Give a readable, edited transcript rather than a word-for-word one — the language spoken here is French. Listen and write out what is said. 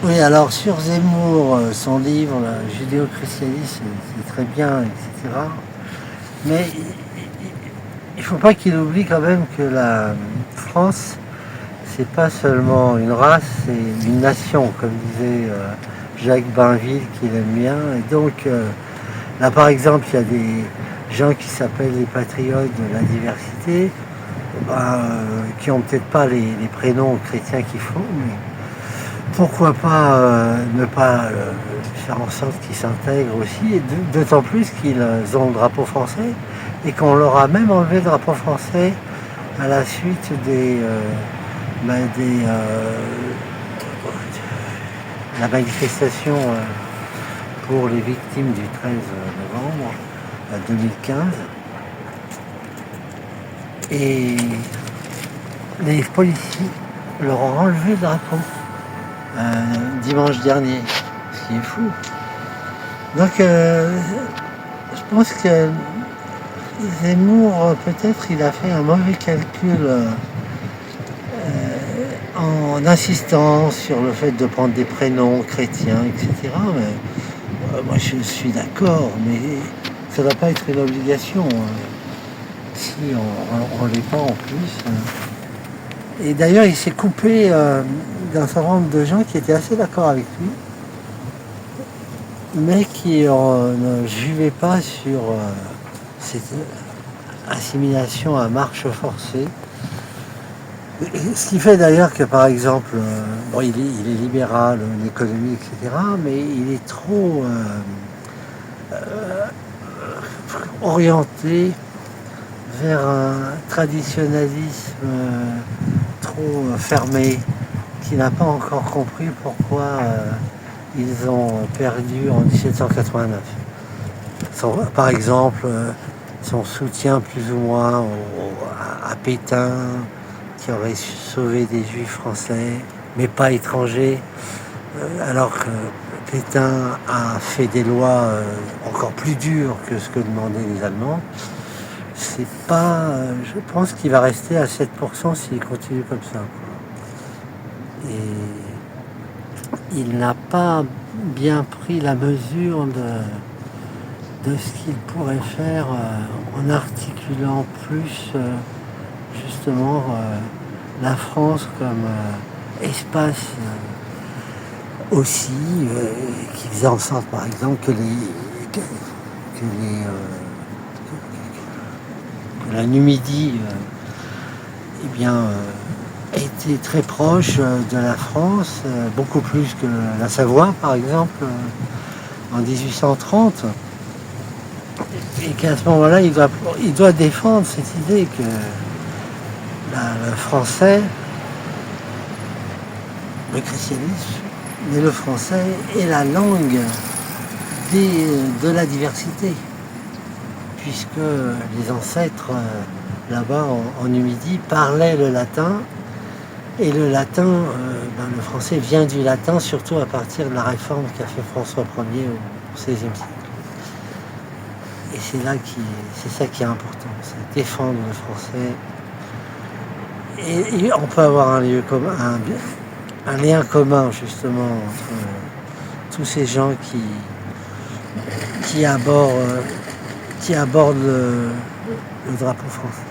Oui, alors sur Zemmour, son livre, le Judéo-christianisme, c'est très bien, etc. Mais il ne faut pas qu'il oublie quand même que la France, c'est pas seulement une race, c'est une nation, comme disait Jacques Bainville, qu'il aime bien. Et donc, là par exemple, il y a des gens qui s'appellent les patriotes de la diversité, qui n'ont peut-être pas les prénoms chrétiens qu'il faut, mais pourquoi pas ne pas faire en sorte qu'ils s'intègrent aussi, et d'autant plus qu'ils ont le drapeau français et qu'on leur a même enlevé le drapeau français à la suite la manifestation pour les victimes du 13 novembre 2015. Et les policiers leur ont enlevé le drapeau dimanche dernier, ce qui est fou. Donc je pense que Zemmour, peut-être, il a fait un mauvais calcul en insistant sur le fait de prendre des prénoms chrétiens, etc. Mais, moi, je suis d'accord, mais ça ne doit pas être une obligation. Si on ne l'est pas en plus. Et d'ailleurs, il s'est coupé d'un certain nombre de gens qui étaient assez d'accord avec lui, mais qui ne juvaient pas sur cette assimilation à marche forcée. Ce qui fait d'ailleurs que, par exemple, bon, il est libéral, l'économie, etc., mais il est trop orienté vers un traditionnalisme trop fermé, qui n'a pas encore compris pourquoi ils ont perdu en 1789. Par exemple, son soutien plus ou moins à Pétain, qui aurait sauvé des juifs français, mais pas étrangers, alors que Pétain a fait des lois encore plus dures que ce que demandaient les Allemands. C'est pas, je pense qu'il va rester à 7% s'il continue comme ça. Et il n'a pas bien pris la mesure de ce qu'il pourrait faire en articulant plus justement la France comme espace aussi, qui faisait en sorte par exemple que la Numidie était très proche de la France, beaucoup plus que la Savoie par exemple en 1830. Et qu'à ce moment-là, il doit défendre cette idée que le français, le christianisme, mais le français est la langue de la diversité, puisque les ancêtres là-bas en Numidie parlaient le latin, et le latin, le français vient du latin, surtout à partir de la réforme qu'a fait François Ier au XVIe siècle. Et c'est ça qui est important, c'est défendre le français. Et on peut avoir un lien commun justement entre tous ces gens qui abordent le drapeau français.